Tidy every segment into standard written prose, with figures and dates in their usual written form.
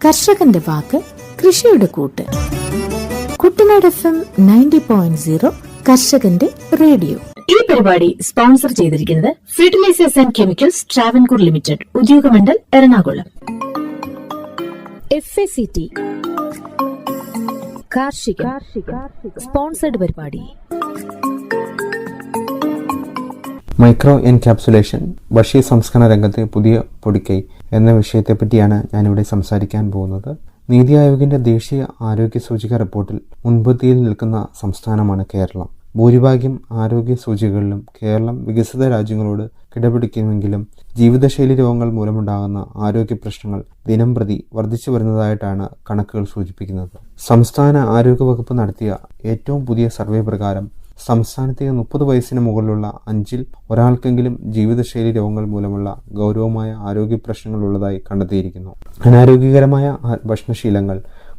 കർഷകന്റെ വാക്ക് കൃഷിയുടെ കൂട്ട്. കുട്ടനാട് FM 90.0 കർഷകന്റെ റേഡിയോ. ഈ പരിപാടി സ്പോൺസർ ചെയ്തിരിക്കുന്നത് fertilisers and chemicals Travancore limited, Udyogamandal, Ernakulam. FACT കാർഷിക സ്പോൺസർഡ് പരിപാടി. മൈക്രോ എൻക്യാപ്സുലേഷൻ, ഭക്ഷ്യ സംസ്കരണ രംഗത്തെ പുതിയ പൊടിക്കൈ എന്ന വിഷയത്തെപ്പറ്റിയാണ് ഞാനിവിടെ സംസാരിക്കാൻ പോകുന്നത്. നീതി ആയോഗിന്റെ ദേശീയ ആരോഗ്യ സൂചിക റിപ്പോർട്ടിൽ മുൻപന്തിയിൽ നിൽക്കുന്ന സംസ്ഥാനമാണ് കേരളം. ഭൂരിഭാഗം ആരോഗ്യ സൂചികകളിലും കേരളം വികസിത രാജ്യങ്ങളോട് കിടപിടിക്കുമെങ്കിലും ജീവിതശൈലി രോഗങ്ങൾ മൂലമുണ്ടാകുന്ന ആരോഗ്യ പ്രശ്നങ്ങൾ ദിനം പ്രതി വർദ്ധിച്ചു വരുന്നതായിട്ടാണ് കണക്കുകൾ സൂചിപ്പിക്കുന്നത്. സംസ്ഥാന ആരോഗ്യ വകുപ്പ് നടത്തിയ ഏറ്റവും പുതിയ സർവേ പ്രകാരം സംസ്ഥാനത്തെ 30 വയസ്സിന് മുകളിലുള്ള 5-ൽ ഒരാൾക്കെങ്കിലും ജീവിതശൈലി രോഗങ്ങൾ മൂലമുള്ള ഗൗരവമായ ആരോഗ്യ പ്രശ്നങ്ങൾ ഉള്ളതായി കണ്ടെത്തിയിരിക്കുന്നു. അനാരോഗ്യകരമായ ഭക്ഷണശീലങ്ങൾ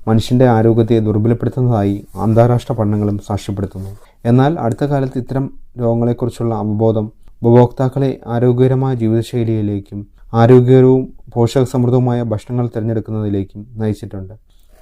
മനുഷ്യന്റെ ആരോഗ്യത്തെ ദുർബലപ്പെടുത്തുന്നതായി അന്താരാഷ്ട്ര പഠനങ്ങളും സാക്ഷ്യപ്പെടുത്തുന്നു. എന്നാൽ അടുത്ത കാലത്ത് ഇത്തരം രോഗങ്ങളെക്കുറിച്ചുള്ള അവബോധം ഉപഭോക്താക്കളെ ആരോഗ്യകരമായ ജീവിതശൈലിയിലേക്കും ആരോഗ്യകരവും പോഷകസമൃദ്ധവുമായ ഭക്ഷണങ്ങൾ തിരഞ്ഞെടുക്കുന്നതിലേക്കും നയിച്ചിട്ടുണ്ട്.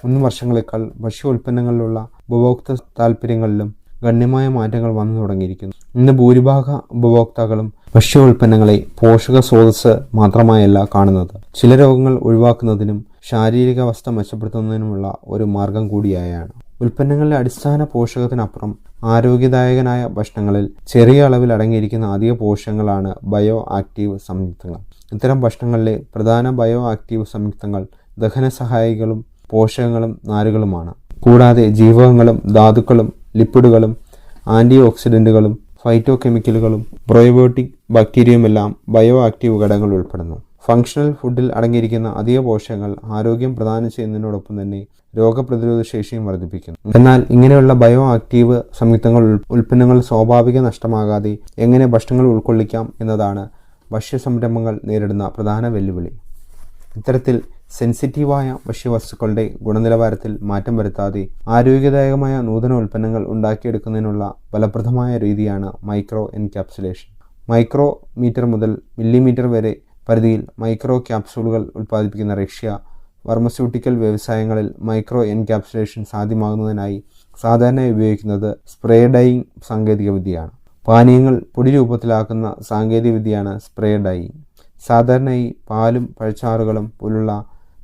മുൻ വർഷങ്ങളെക്കാൾ ഭക്ഷ്യോൽപ്പന്നങ്ങളിലുള്ള ഉപഭോക്തൃ താൽപ്പര്യങ്ങളിലും ഗണ്യമായ മാറ്റങ്ങൾ വന്നു തുടങ്ങിയിരിക്കുന്നു. ഇന്ന് ഭൂരിഭാഗ ഉപഭോക്താക്കളും ഭക്ഷ്യോൽപ്പന്നങ്ങളെ പോഷക സ്രോതസ് മാത്രമായല്ല കാണുന്നത്, ചില രോഗങ്ങൾ ഒഴിവാക്കുന്നതിനും ശാരീരികാവസ്ഥ മെച്ചപ്പെടുത്തുന്നതിനുമുള്ള ഒരു മാർഗം കൂടിയായാണ്. ഉൽപ്പന്നങ്ങളിലെ അടിസ്ഥാന പോഷകത്തിനപ്പുറം ആരോഗ്യദായകനായ ഭക്ഷണങ്ങളിൽ ചെറിയ അളവിൽ അടങ്ങിയിരിക്കുന്ന അധിക പോഷകങ്ങളാണ് ബയോ ആക്റ്റീവ് സംയുക്തങ്ങൾ. ഇത്തരം ഭക്ഷണങ്ങളിലെ പ്രധാന ബയോ ആക്റ്റീവ് സംയുക്തങ്ങൾ ദഹനസഹായികളും പോഷകങ്ങളും നാരുകളുമാണ്. കൂടാതെ ജീവകങ്ങളും ധാതുക്കളും ലിപ്പിഡുകളും ആന്റി ഓക്സിഡന്റുകളും ഫൈറ്റോ കെമിക്കലുകളും പ്രോബയോട്ടിക് ബാക്ടീരിയയുമെല്ലാം ബയോ ആക്റ്റീവ് ഘടകങ്ങൾ ഉൾപ്പെടുന്നു. ഫങ്ഷണൽ ഫുഡിൽ അടങ്ങിയിരിക്കുന്ന അധിക പോഷകങ്ങൾ ആരോഗ്യം പ്രദാനം ചെയ്യുന്നതിനോടൊപ്പം തന്നെ രോഗപ്രതിരോധ ശേഷിയും വർദ്ധിപ്പിക്കുന്നു. എന്നാൽ ഇങ്ങനെയുള്ള ബയോ ആക്റ്റീവ് സംയുക്തങ്ങൾ ഉൽപ്പന്നങ്ങൾ സ്വാഭാവിക നഷ്ടമാകാതെ എങ്ങനെ ഭക്ഷണങ്ങൾ ഉൾക്കൊള്ളിക്കാം എന്നതാണ് ഭക്ഷ്യ സംരംഭങ്ങൾ നേരിടുന്ന പ്രധാന വെല്ലുവിളി. ഇത്തരത്തിൽ സെൻസിറ്റീവായ ഭക്ഷ്യവസ്തുക്കളുടെ ഗുണനിലവാരത്തിൽ മാറ്റം വരുത്താതെ ആരോഗ്യദായകമായ നൂതന ഉൽപ്പന്നങ്ങൾ ഉണ്ടാക്കിയെടുക്കുന്നതിനുള്ള ഫലപ്രദമായ രീതിയാണ് മൈക്രോ എൻക്യാപ്സുലേഷൻ. മൈക്രോമീറ്റർ മുതൽ മില്ലിമീറ്റർ വരെ പരിധിയിൽ മൈക്രോ ക്യാപ്സൂളുകൾ ഉൽപ്പാദിപ്പിക്കുന്ന റഷ്യ ഫാർമസ്യൂട്ടിക്കൽ വ്യവസായങ്ങളിൽ മൈക്രോ എൻക്യാപ്സുലേഷൻ സാധ്യമാകുന്നതിനായി സാധാരണയായി ഉപയോഗിക്കുന്നത് സ്പ്രേ ഡൈയിങ് സാങ്കേതികവിദ്യയാണ്. പാനീയങ്ങൾ പൊടി രൂപത്തിലാക്കുന്ന സാങ്കേതികവിദ്യയാണ് സ്പ്രേ ഡൈയിങ്. സാധാരണയായി പാലും പഴച്ചാറുകളും പോലുള്ള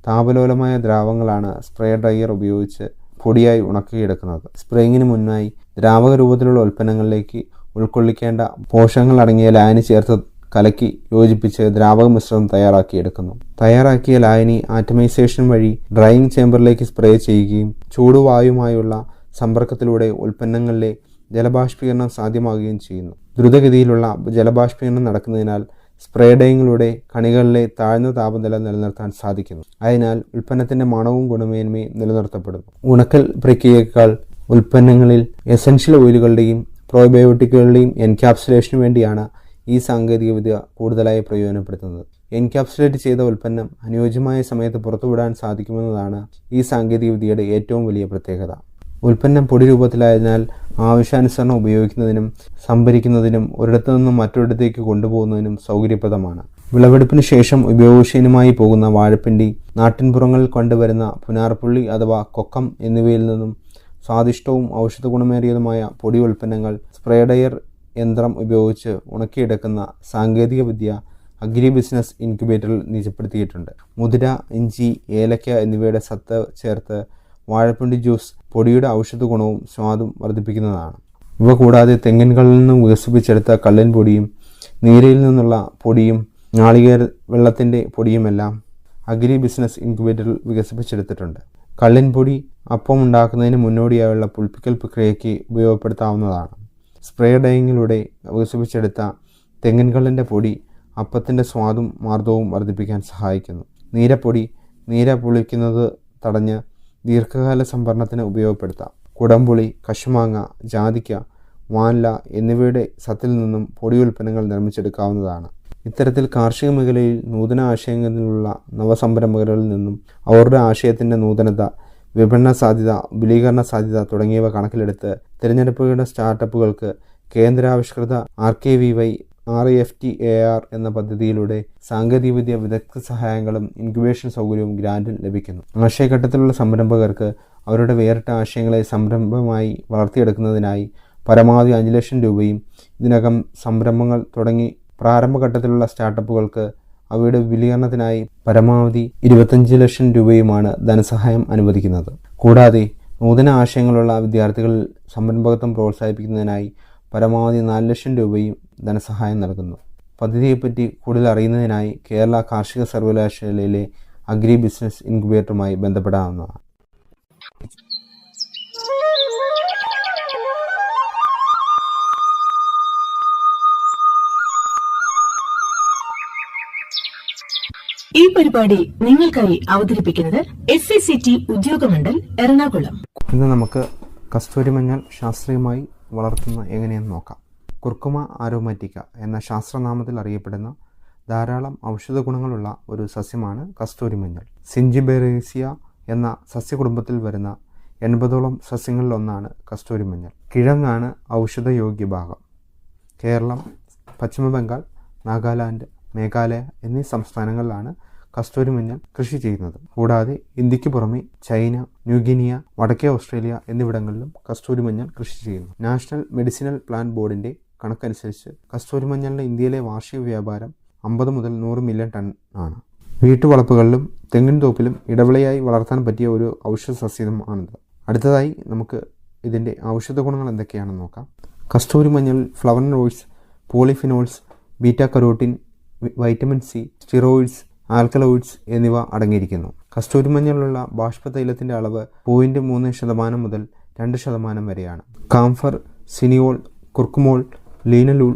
താപലോലമായ ദ്രാവകങ്ങളാണ് സ്പ്രേ ഡ്രയർ ഉപയോഗിച്ച് പൊടിയായി ഉണക്കിയെടുക്കുന്നത്. സ്പ്രേയിങ്ങിന് മുന്നായി ദ്രാവക രൂപത്തിലുള്ള ഉൽപ്പന്നങ്ങളിലേക്ക് ഉൾക്കൊള്ളിക്കേണ്ട പോഷകങ്ങൾ അടങ്ങിയ ലായനി ചേർത്ത് കലക്കി യോജിപ്പിച്ച് ദ്രാവക മിശ്രിതം തയ്യാറാക്കിയെടുക്കുന്നു. തയ്യാറാക്കിയ ലായനി ആറ്റമൈസേഷൻ വഴി ഡ്രൈയിങ് ചേമ്പറിലേക്ക് സ്പ്രേ ചെയ്യുകയും ചൂടുവായുമായുള്ള സമ്പർക്കത്തിലൂടെ ഉൽപ്പന്നങ്ങളിലെ ജലബാഷ്പീകരണം സാധ്യമാകുകയും ചെയ്യുന്നു. ദ്രുതഗതിയിലുള്ള ജലബാഷ്പീകരണം നടക്കുന്നതിനാൽ സ്പ്രേ ഡൈയിങ്ങിലൂടെ കണികളിലെ താഴ്ന്ന താപനില നിലനിർത്താൻ സാധിക്കുന്നു. അതിനാൽ ഉൽപ്പന്നത്തിന്റെ മണവും ഗുണമേന്മയും നിലനിർത്തപ്പെടുന്നു. ഉണക്കൽ പ്രക്രിയയേക്കാൾ ഉൽപ്പന്നങ്ങളിൽ എസൻഷ്യൽ ഓയിലുകളുടെയും പ്രോബയോട്ടിക്കുകളുടെയും എൻക്യാപ്സുലേഷനു വേണ്ടിയാണ് ഈ സാങ്കേതികവിദ്യ കൂടുതലായി പ്രയോജനപ്പെടുത്തുന്നത്. എൻക്യാപ്സുലേറ്റ് ചെയ്ത ഉൽപ്പന്നം അനുയോജ്യമായ സമയത്ത് പുറത്തുവിടാൻ സാധിക്കുമെന്നതാണ് ഈ സാങ്കേതികവിദ്യയുടെ ഏറ്റവും വലിയ പ്രത്യേകത. ഉൽപ്പന്നം പൊടി രൂപത്തിലായതിനാൽ ആവശ്യാനുസരണം ഉപയോഗിക്കുന്നതിനും സംഭരിക്കുന്നതിനും ഒരിടത്തു നിന്നും മറ്റൊരിടത്തേക്ക് കൊണ്ടുപോകുന്നതിനും സൗകര്യപ്രദമാണ്. വിളവെടുപ്പിന് ശേഷം ഉപയോഗശൂന്യമായി പോകുന്ന വാഴപ്പിണ്ടി, നാട്ടിൻപുറങ്ങളിൽ കണ്ടുവരുന്ന പുനാർപ്പുള്ളി അഥവാ കൊക്കം എന്നിവയിൽ നിന്നും സ്വാദിഷ്ടവും ഔഷധ ഗുണമേറിയതുമായ പൊടി ഉൽപ്പന്നങ്ങൾ സ്പ്രേ ഡ്രയർ യന്ത്രം ഉപയോഗിച്ച് ഉണക്കിയെടുക്കുന്ന സാങ്കേതികവിദ്യ അഗ്രി ബിസിനസ് ഇൻക്യുബേറ്ററിൽ നിജപ്പെടുത്തിയിട്ടുണ്ട്. മുതിര, ഇഞ്ചി, ഏലക്ക എന്നിവയുടെ സത്ത് ചേർത്ത് വാഴപ്പിണ്ടി ജ്യൂസ് പൊടിയുടെ ഔഷധ ഗുണവും സ്വാദും വർദ്ധിപ്പിക്കുന്നതാണ്. ഇവ കൂടാതെ തെങ്ങിൻകളിൽ നിന്നും വികസിപ്പിച്ചെടുത്ത കള്ളിൻ പൊടിയും നീരയിൽ നിന്നുള്ള പൊടിയും നാളികേര വെള്ളത്തിൻ്റെ പൊടിയുമെല്ലാം അഗ്രി ബിസിനസ് ഇൻക്യുബേറ്ററിൽ വികസിപ്പിച്ചെടുത്തിട്ടുണ്ട്. കള്ളിൻ പൊടി അപ്പം ഉണ്ടാക്കുന്നതിന് മുന്നോടിയായുള്ള പുളിപ്പിക്കൽ പ്രക്രിയയ്ക്ക് ഉപയോഗപ്പെടുത്താവുന്നതാണ്. സ്പ്രേ ഡൈയിങ്ങിലൂടെ വികസിപ്പിച്ചെടുത്ത തെങ്ങിൻകള്ളിൻ്റെ പൊടി അപ്പത്തിൻ്റെ സ്വാദും മാർദ്ദവും വർദ്ധിപ്പിക്കാൻ സഹായിക്കുന്നു. നീരപ്പൊടി നീര പുളിക്കുന്നത് തടഞ്ഞ് ദീർഘകാല സംഭരണത്തിന് ഉപയോഗപ്പെടുത്താം. കുടംപുളി, കശുമാങ്ങ, ജാതിക്ക, വാൻല എന്നിവയുടെ സത്തിൽ നിന്നും പൊടി ഉൽപ്പന്നങ്ങൾ നിർമ്മിച്ചെടുക്കാവുന്നതാണ്. ഇത്തരത്തിൽ കാർഷിക മേഖലയിൽ നൂതന ആശയങ്ങളിലുള്ള നവസംരംഭകരിൽ നിന്നും അവരുടെ ആശയത്തിൻ്റെ നൂതനത, വിപണന സാധ്യത, വിപുലീകരണ സാധ്യത തുടങ്ങിയവ കണക്കിലെടുത്ത് തിരഞ്ഞെടുപ്പുകളുടെ സ്റ്റാർട്ടപ്പുകൾക്ക് കേന്ദ്രാവിഷ്കൃത RKVY REFTAR എന്ന പദ്ധതിയിലൂടെ സാങ്കേതികവിദ്യ വിദഗ്ധ സഹായങ്ങളും ഇൻക്യുബേഷൻ സൗകര്യവും ഗ്രാന്റും ലഭിക്കുന്നു. ആശയഘട്ടത്തിലുള്ള സംരംഭകർക്ക് അവരുടെ വേറിട്ട ആശയങ്ങളെ സംരംഭമായി വളർത്തിയെടുക്കുന്നതിനായി പരമാവധി 5 ലക്ഷം രൂപയും ഇതിനകം സംരംഭങ്ങൾ തുടങ്ങി പ്രാരംഭഘട്ടത്തിലുള്ള സ്റ്റാർട്ടപ്പുകൾക്ക് അവയുടെ വിപുലീകരണത്തിനായി പരമാവധി 25 ലക്ഷം രൂപയുമാണ് ധനസഹായം അനുവദിക്കുന്നത്. കൂടാതെ നൂതന ആശയങ്ങളുള്ള വിദ്യാർത്ഥികളിൽ സംരംഭകത്വം പ്രോത്സാഹിപ്പിക്കുന്നതിനായി പരമാവധി 4 ലക്ഷം രൂപയും ധനസഹായം നൽകുന്നു. പദ്ധതിയെപ്പറ്റി കൂടുതൽ അറിയുന്നതിനായി കേരള കാർഷിക സർവകലാശാലയിലെ അഗ്രി ബിസിനസ് ഇൻക്യുബേറ്ററുമായി ബന്ധപ്പെടാവുന്നതാണ്. ഈ പരിപാടി നിങ്ങൾക്കായി അവതരിപ്പിക്കുന്നത് SCCT ഉദ്യോഗമണ്ഡൽ എറണാകുളം. ഇന്ന് നമുക്ക് കസ്തൂരിമഞ്ഞൾ ശാസ്ത്രീയമായി വളർത്തുന്ന എങ്ങനെയെന്ന് നോക്കാം. കുർക്കുമ ആരോമാറ്റിക്ക എന്ന ശാസ്ത്രനാമത്തിൽ അറിയപ്പെടുന്ന ധാരാളം ഔഷധ ഗുണങ്ങളുള്ള ഒരു സസ്യമാണ് കസ്തൂരിമഞ്ഞൾ. സിഞ്ചിബെറേസിയ എന്ന സസ്യകുടുംബത്തിൽ വരുന്ന 80ഓളം സസ്യങ്ങളിലൊന്നാണ് കസ്തൂരിമഞ്ഞൾ. കിഴങ്ങാണ് ഔഷധയോഗ്യ ഭാഗം. കേരളം, പശ്ചിമ ബംഗാൾ, നാഗാലാൻഡ്, മേഘാലയ എന്നീ സംസ്ഥാനങ്ങളിലാണ് കസ്തൂരിമഞ്ഞൾ കൃഷി ചെയ്യുന്നത്. കൂടാതെ ഇന്ത്യക്ക് പുറമെ ചൈന, ന്യൂഗിനിയ, വടക്കേ ഓസ്ട്രേലിയ എന്നിവിടങ്ങളിലും കസ്തൂരിമഞ്ഞൾ കൃഷി ചെയ്യുന്നു. നാഷണൽ മെഡിസിനൽ പ്ലാന്റ് ബോർഡിന്റെ കണക്കനുസരിച്ച് കസ്തൂരിമഞ്ഞളിന്റെ ഇന്ത്യയിലെ വാർഷിക വ്യാപാരം 50 മുതൽ 100 മില്യൺ ടൺ ആണ്. വീട്ടുവളപ്പുകളിലും തെങ്ങിൻ തോപ്പിലും ഇടവിളയായി വളർത്താൻ പറ്റിയ ഒരു ഔഷധ സസ്യമാണിത്. അടുത്തതായി നമുക്ക് ഇതിന്റെ ഔഷധ ഗുണങ്ങൾ എന്തൊക്കെയാണെന്ന് നോക്കാം. കസ്തൂരിമഞ്ഞളിൽ flavonoids, polyphenols, beta carotene, vitamin C, steroids, alkaloids എന്നിവ അടങ്ങിയിരിക്കുന്നു. കസ്തൂരിമഞ്ഞളിലുള്ള ബാഷ്പതൈലത്തിന്റെ അളവ് 0.3% മുതൽ 2% വരെയാണ്. കാംഫർ, സിനിയോൾ, കുർക്കുമോൾ, ലീനലൂൾ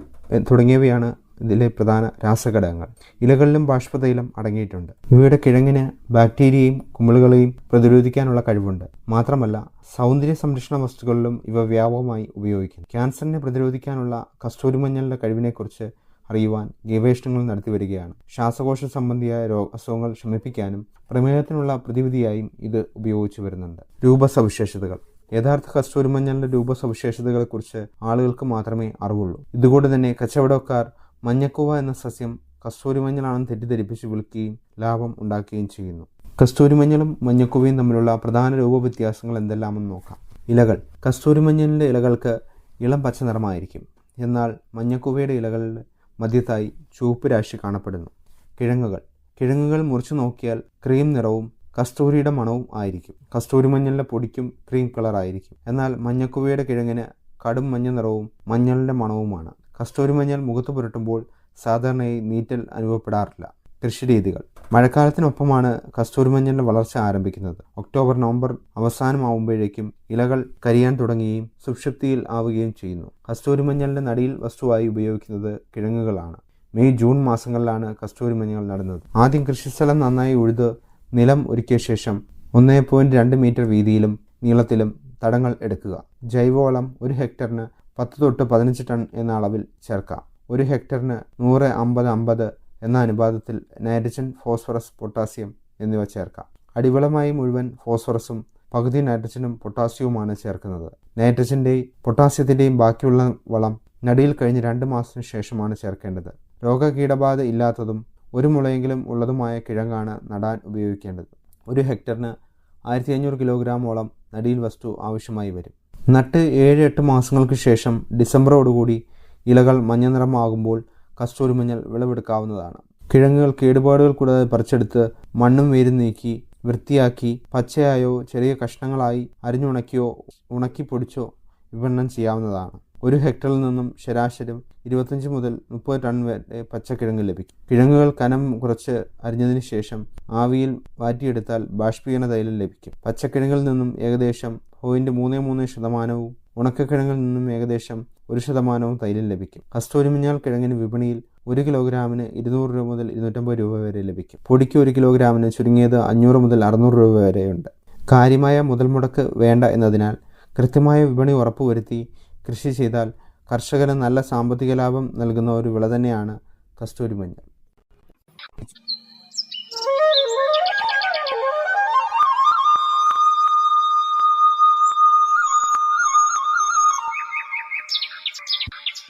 തുടങ്ങിയവയാണ് ഇതിലെ പ്രധാന രാസഘടകങ്ങൾ. ഇലകളിലും ബാഷ്പതൈലം അടങ്ങിയിട്ടുണ്ട്. ഇവയുടെ കിഴങ്ങിന് ബാക്ടീരിയയും കുമിളുകളെയും പ്രതിരോധിക്കാനുള്ള കഴിവുണ്ട്. മാത്രമല്ല സൗന്ദര്യ സംരക്ഷണ വസ്തുക്കളിലും ഇവ വ്യാപകമായി ഉപയോഗിക്കുന്നു. ക്യാൻസറിനെ പ്രതിരോധിക്കാനുള്ള കസ്തൂരിമഞ്ഞളിന്റെ കഴിവിനെക്കുറിച്ച് അറിയുവാൻ ഗവേഷണങ്ങൾ നടത്തിവരികയാണ്. ശ്വാസകോശ സംബന്ധിയായ അസുഖങ്ങൾ ശമിപ്പിക്കാനും പ്രമേഹത്തിനുള്ള പ്രതിവിധിയായും ഇത് ഉപയോഗിച്ചു വരുന്നുണ്ട്. രൂപസവിശേഷതകൾ. യഥാർത്ഥ കസ്തൂരിമഞ്ഞളിന്റെ രൂപസവിശേഷതകളെക്കുറിച്ച് ആളുകൾക്ക് മാത്രമേ അറിവുള്ളൂ. ഇതുകൊണ്ട് തന്നെ കച്ചവടക്കാർ മഞ്ഞക്കൂവ എന്ന സസ്യം കസ്തൂരിമഞ്ഞളാണെന്ന് തെറ്റിദ്ധരിപ്പിച്ച് വിൽക്കുകയും ലാഭം ഉണ്ടാക്കുകയും ചെയ്യുന്നു. കസ്തൂരിമഞ്ഞളും മഞ്ഞക്കൂവയും തമ്മിലുള്ള പ്രധാന രൂപവ്യത്യാസങ്ങൾ എന്തെല്ലാമെന്ന് നോക്കാം. ഇലകൾ. കസ്തൂരിമഞ്ഞളിന്റെ ഇലകൾക്ക് ഇളം പച്ച നിറമായിരിക്കും. എന്നാൽ മഞ്ഞക്കൂവയുടെ ഇലകളിൽ മധ്യത്തായി ചുവപ്പ് രാശി കാണപ്പെടുന്നു. കിഴങ്ങുകൾ മുറിച്ചു നോക്കിയാൽ ക്രീം നിറവും കസ്തൂരിയുടെ മണവും ആയിരിക്കും. കസ്തൂരിമഞ്ഞളിന്റെ പൊടിക്കും ക്രീം കളർ ആയിരിക്കും. എന്നാൽ മഞ്ഞക്കൂവയുടെ കിഴങ്ങിന് കടും മഞ്ഞ നിറവും മഞ്ഞളിന്റെ മണവുമാണ്. കസ്തൂരിമഞ്ഞൾ മുഖത്ത് പുരട്ടുമ്പോൾ സാധാരണയായി നീറ്റൽ അനുഭവപ്പെടാറില്ല. കൃഷിരീതികൾ. മഴക്കാലത്തിനൊപ്പമാണ് കസ്തൂരിമഞ്ഞളിന്റെ വളർച്ച ആരംഭിക്കുന്നത്. ഒക്ടോബർ-നവംബർ അവസാനമാവുമ്പോഴേക്കും ഇലകൾ കരിയാൻ തുടങ്ങുകയും സുഷുപ്തിയിൽ ആവുകയും ചെയ്യുന്നു. കസ്തൂരിമഞ്ഞളിന്റെ നടീൽ വസ്തുവായി ഉപയോഗിക്കുന്നത് കിഴങ്ങുകളാണ്. മെയ്-ജൂൺ മാസങ്ങളിലാണ് കസ്തൂരിമഞ്ഞൾ നടുന്നത്. ആദ്യം കൃഷിസ്ഥലം നന്നായി ഉഴുത് നിലം ഒരുക്കിയ ശേഷം 1.2 മീറ്റർ വീതിയിലും നീളത്തിലും തടങ്ങൾ എടുക്കുക. ജൈവവളം 1 ഹെക്ടറിന് 10 തൊട്ട് 15 ടൺ എന്ന അളവിൽ ചേർക്കാം. 1 ഹെക്ടറിന് 100-50-50 എന്ന അനുപാതത്തിൽ നൈട്രജൻ, ഫോസ്ഫറസ്, പൊട്ടാസ്യം എന്നിവ ചേർക്കാം. അടിവളമായി മുഴുവൻ ഫോസ്ഫറസും പകുതി നൈട്രജനും പൊട്ടാസ്യവുമാണ് ചേർക്കുന്നത്. നൈട്രജന്റെയും പൊട്ടാസ്യത്തിന്റെയും ബാക്കിയുള്ള വളം നടിയിൽ കഴിഞ്ഞ് 2 മാസത്തിനു ശേഷമാണ് ചേർക്കേണ്ടത്. രോഗകീടബാധ ഇല്ലാത്തതും 1 മുളയെങ്കിലും ഉള്ളതുമായ കിഴങ്ങാണ് നടാൻ ഉപയോഗിക്കേണ്ടത്. 1 ഹെക്ടറിന് 1500 കിലോഗ്രാമോളം നടിയിൽ വസ്തു ആവശ്യമായി വരും. നട്ട് 7-8 മാസങ്ങൾക്ക് ശേഷം ഡിസംബറോടുകൂടി ഇലകൾ മഞ്ഞ നിറമാകുമ്പോൾ കസ്തൂരിമഞ്ഞൾ വിളവെടുക്കാവുന്നതാണ്. കിഴങ്ങുകൾ കേടുപാടുകൾ കൂടാതെ പറിച്ചെടുത്ത് മണ്ണും വേരും നീക്കി വൃത്തിയാക്കി പച്ചയായോ ചെറിയ കഷ്ണങ്ങളായി അരിഞ്ഞുണക്കിയോ ഉണക്കിപ്പൊടിച്ചോ വിപണനം ചെയ്യാവുന്നതാണ്. 1 ഹെക്ടറിൽ നിന്നും ശരാശരി 25 മുതൽ 30 ടൺ വരെ പച്ചക്കിഴങ്ങ് ലഭിക്കും. കിഴങ്ങുകൾ കനം കുറച്ച് അരിഞ്ഞതിന് ശേഷം ആവിയിൽ വാറ്റിയെടുത്താൽ ബാഷ്പീകരണ തൈലം ലഭിക്കും. പച്ചക്കിഴങ്ങിൽ നിന്നും ഏകദേശം 0.33% ഉണക്കക്കിഴങ്ങിൽ നിന്നും ഏകദേശം 1% തൈലം ലഭിക്കും. കസ്തൂരിമഞ്ഞൾ കിഴങ്ങിന് വിപണിയിൽ 1 കിലോഗ്രാമിന് 200 രൂപ മുതൽ 250 രൂപ വരെ ലഭിക്കും. പൊടിക്ക് 1 കിലോഗ്രാമിന് ചുരുങ്ങിയത് 500 മുതൽ 600 രൂപ വരെയുണ്ട്. കാര്യമായ മുതൽ മുടക്ക് വേണ്ട എന്നതിനാൽ കൃത്യമായ വിപണി ഉറപ്പുവരുത്തി കൃഷി ചെയ്താൽ കർഷകന് നല്ല സാമ്പത്തിക ലാഭം നൽകുന്ന ഒരു വിള തന്നെയാണ് കസ്തൂരിമഞ്ഞൾ.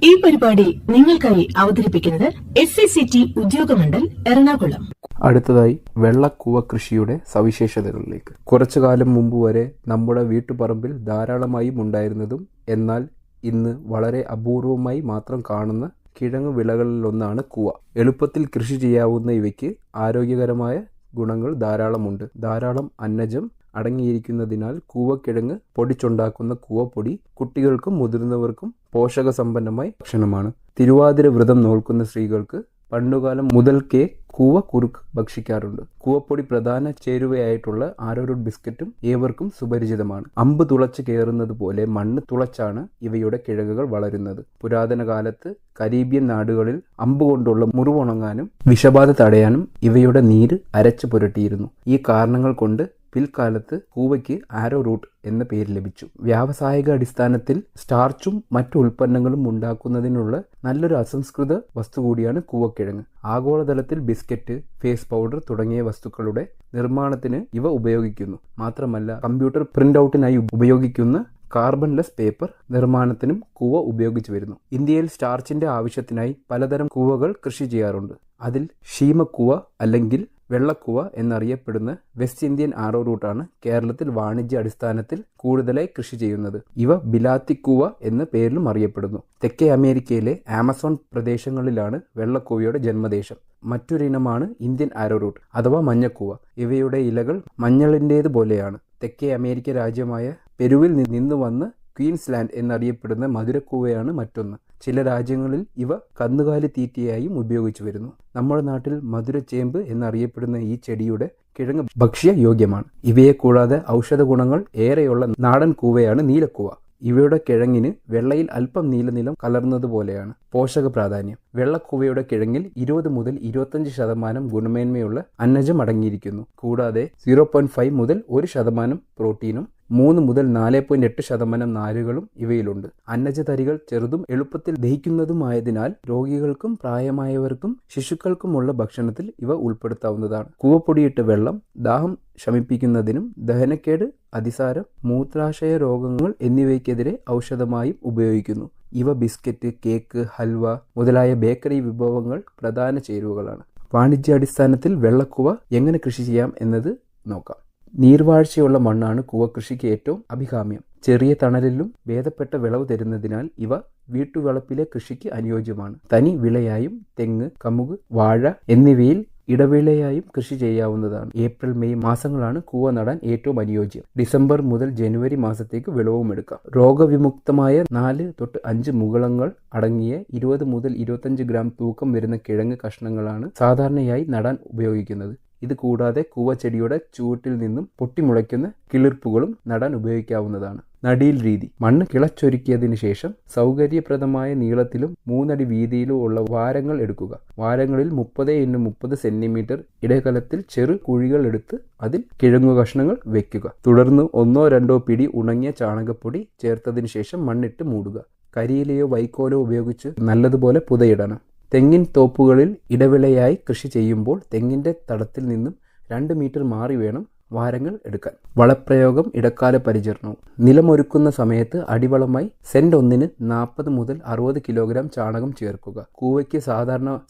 ഈ പരിപാടി നിങ്ങൾക്കായി അവതരിപ്പിക്കുന്നത് SCCT ഉദ്യോഗമണ്ഡൽ എറണാകുളം. അടുത്തതായി വെള്ളക്കൂവ കൃഷിയുടെ സവിശേഷതകളിലേക്ക്. കുറച്ചു കാലം മുമ്പ് വരെ നമ്മുടെ വീട്ടുപറമ്പിൽ ധാരാളമായും ഉണ്ടായിരുന്നതും എന്നാൽ ഇന്ന് വളരെ അപൂർവമായി മാത്രം കാണുന്ന കിഴങ്ങു വിളകളിലൊന്നാണ് കൂവ. എളുപ്പത്തിൽ കൃഷി ചെയ്യാവുന്ന ഇവയ്ക്ക് ആരോഗ്യകരമായ ഗുണങ്ങൾ ധാരാളമുണ്ട്. ധാരാളം അന്നജം അടങ്ങിയിരിക്കുന്നതിനാൽ കൂവക്കിഴങ്ങ് പൊടിച്ചുണ്ടാക്കുന്ന കൂവപ്പൊടി കുട്ടികൾക്കും മുതിർന്നവർക്കും പോഷകസമ്പന്നമായ ഭക്ഷണമാണ്. തിരുവാതിര വ്രതം നോൽക്കുന്ന സ്ത്രീകൾക്ക് പണ്ടുകാലം മുതൽക്കേ കൂവ കുറുക്ക് ഭക്ഷിക്കാറുണ്ട്. കൂവപ്പൊടി പ്രധാന ചേരുവയായിട്ടുള്ള ആരോരൂട്ട് ബിസ്ക്കറ്റും ഏവർക്കും സുപരിചിതമാണ്. അമ്പ് തുളച്ച് കയറുന്നത് പോലെ മണ്ണ് തുളച്ചാണ് ഇവയുടെ കിഴങ്ങുകൾ വളരുന്നത്. പുരാതന കാലത്ത് കരീബിയൻ നാടുകളിൽ അമ്പ് കൊണ്ടുള്ള മുറിവുണങ്ങാനും വിഷബാധ തടയാനും ഇവയുടെ നീര് അരച്ചു പുരട്ടിയിരുന്നു. ഈ കാരണങ്ങൾ കൊണ്ട് പിൽക്കാലത്ത് കൂവയ്ക്ക് ആരോ റൂട്ട് എന്ന പേര് ലഭിച്ചു. വ്യാവസായിക അടിസ്ഥാനത്തിൽ സ്റ്റാർച്ചും മറ്റു ഉൽപ്പന്നങ്ങളും ഉണ്ടാക്കുന്നതിനുള്ള നല്ലൊരു അസംസ്കൃത വസ്തു കൂടിയാണ് കൂവക്കിഴങ്ങ്. ആഗോളതലത്തിൽ ബിസ്ക്കറ്റ്, ഫേസ് പൗഡർ തുടങ്ങിയ വസ്തുക്കളുടെ നിർമ്മാണത്തിന് ഇവ ഉപയോഗിക്കുന്നു. മാത്രമല്ല കമ്പ്യൂട്ടർ പ്രിന്റ് ഔട്ടിനായി ഉപയോഗിക്കുന്ന കാർബൺലെസ് പേപ്പർ നിർമ്മാണത്തിനും കൂവ ഉപയോഗിച്ചു വരുന്നു. ഇന്ത്യയിൽ സ്റ്റാർച്ചിന്റെ ആവശ്യത്തിനായി പലതരം കൂവകൾ കൃഷി ചെയ്യാറുണ്ട്. അതിൽ ഷീമക്കൂവ അല്ലെങ്കിൽ വെള്ളക്കൂവ എന്നറിയപ്പെടുന്ന വെസ്റ്റ് ഇന്ത്യൻ ആരോ റൂട്ടാണ് കേരളത്തിൽ വാണിജ്യ അടിസ്ഥാനത്തിൽ കൂടുതലായി കൃഷി ചെയ്യുന്നത്. ഇവ ബിലാത്തിക്കൂവ എന്ന പേരിലും അറിയപ്പെടുന്നു. തെക്കേ അമേരിക്കയിലെ ആമസോൺ പ്രദേശങ്ങളിലാണ് വെള്ളക്കൂവയുടെ ജന്മദേശം. മറ്റൊരിനമാണ് ഇന്ത്യൻ ആരോ റൂട്ട് അഥവാ മഞ്ഞക്കൂവ. ഇവയുടെ ഇലകൾ മഞ്ഞളിൻ്റേതുപോലെയാണ്. തെക്കേ അമേരിക്ക രാജ്യമായ പെറുവിൽ നിന്ന് വന്ന് ക്വീൻസ്ലാൻഡ് എന്നറിയപ്പെടുന്ന മധുരക്കൂവയാണ് മറ്റൊന്ന്. ചില രാജ്യങ്ങളിൽ ഇവ കന്നുകാലി തീറ്റയായും ഉപയോഗിച്ചു വരുന്നു. നമ്മുടെ നാട്ടിൽ മധുരച്ചേമ്പ് എന്നറിയപ്പെടുന്ന ഈ ചെടിയുടെ കിഴങ്ങ് ഭക്ഷ്യ യോഗ്യമാണ്. ഇവയെ കൂടാതെ ഔഷധ ഗുണങ്ങൾ ഏറെയുള്ള നാടൻ കൂവയാണ് നീലക്കൂവ. ഇവയുടെ കിഴങ്ങിന് വെള്ളയിൽ അല്പം നീലനിലം കലർന്നതുപോലെയാണ്. പോഷക പ്രാധാന്യം. വെള്ളക്കൂവയുടെ കിഴങ്ങിൽ 20 മുതൽ 25% ഗുണമേന്മയുള്ള അന്നജം അടങ്ങിയിരിക്കുന്നു. കൂടാതെ 0.5 മുതൽ 1% പ്രോട്ടീനും 3 മുതൽ 4.8% നാരുകളും ഇവയിലുണ്ട്. അന്നജതരികൾ ചെറുതും എളുപ്പത്തിൽ ദഹിക്കുന്നതുമായതിനാൽ രോഗികൾക്കും പ്രായമായവർക്കും ശിശുക്കൾക്കുമുള്ള ഭക്ഷണത്തിൽ ഇവ ഉൾപ്പെടുത്താവുന്നതാണ്. കൂവപ്പൊടിയിട്ട വെള്ളം ദാഹം ശമിപ്പിക്കുന്നതിനും ദഹനക്കേട്, അതിസാരം, മൂത്രാശയ രോഗങ്ങൾ എന്നിവയ്ക്കെതിരെ ഔഷധമായും ഉപയോഗിക്കുന്നു. ഇവ ബിസ്ക്കറ്റ്, കേക്ക്, ഹൽവ മുതലായ ബേക്കറി വിഭവങ്ങൾ പ്രധാന ചേരുവകളാണ്. വാണിജ്യാടിസ്ഥാനത്തിൽ വെള്ളക്കൂവ എങ്ങനെ കൃഷി ചെയ്യാം എന്നത് നോക്കാം. നീർവാഴ്ചയുള്ള മണ്ണാണ് കൂവ കൃഷിക്ക് ഏറ്റവും അഭികാമ്യം. ചെറിയ തണലിലും ഭേദപ്പെട്ട വിളവ് തരുന്നതിനാൽ ഇവ വീട്ടുവളപ്പിലെ കൃഷിക്ക് അനുയോജ്യമാണ്. തനി വിളയായും തെങ്ങ്, കമുക്, വാഴ എന്നിവയിൽ ഇടവിളയായും കൃഷി ചെയ്യാവുന്നതാണ്. ഏപ്രിൽ, മെയ് മാസങ്ങളാണ് കൂവ നടാൻ ഏറ്റവും അനുയോജ്യം. ഡിസംബർ മുതൽ ജനുവരി മാസത്തേക്ക് വിളവും എടുക്കാം. രോഗവിമുക്തമായ 4 തൊട്ട് 5 മുകുളങ്ങൾ അടങ്ങിയ 20 മുതൽ 25 ഗ്രാം തൂക്കം വരുന്ന കിഴങ്ങ് കഷ്ണങ്ങളാണ് സാധാരണയായി നടാൻ ഉപയോഗിക്കുന്നത്. ഇത് കൂടാതെ കൂവച്ചെടിയുടെ ചുവട്ടിൽ നിന്നും പൊട്ടിമുളയ്ക്കുന്ന കിളിർപ്പുകളും നടാൻ ഉപയോഗിക്കാവുന്നതാണ്. നടീൽ രീതി. മണ്ണ് കിളച്ചൊരുക്കിയതിനു ശേഷം സൗകര്യപ്രദമായ നീളത്തിലും 3 അടി വീതിയിലും ഉള്ള വാരങ്ങൾ എടുക്കുക. വാരങ്ങളിൽ 30x30 സെന്റിമീറ്റർ ഇടകലത്തിൽ ചെറു കുഴികൾ എടുത്ത് അതിൽ കിഴങ്ങു കഷ്ണങ്ങൾ വെക്കുക. തുടർന്ന് 1-2 പിടി ഉണങ്ങിയ ചാണകപ്പൊടി ചേർത്തതിനു ശേഷം മണ്ണിട്ട് മൂടുക. കരിയിലയോ വൈക്കോലോ ഉപയോഗിച്ച് നല്ലതുപോലെ പുതയിടണം. തെങ്ങിൻ തോപ്പുകളിൽ ഇടവിളയായി കൃഷി ചെയ്യുമ്പോൾ തെങ്ങിന്റെ തടത്തിൽ നിന്നും 2 മീറ്റർ മാറി വേണം വാരങ്ങൾ എടുക്കാൻ. വളപ്രയോഗം, ഇടക്കാല പരിചരണവും. നിലമൊരുക്കുന്ന സമയത്ത് അടിവളമായി സെന്റ് 1-ന് 40 മുതൽ 60 കിലോഗ്രാം ചാണകം ചേർക്കുക. കൂവയ്ക്ക്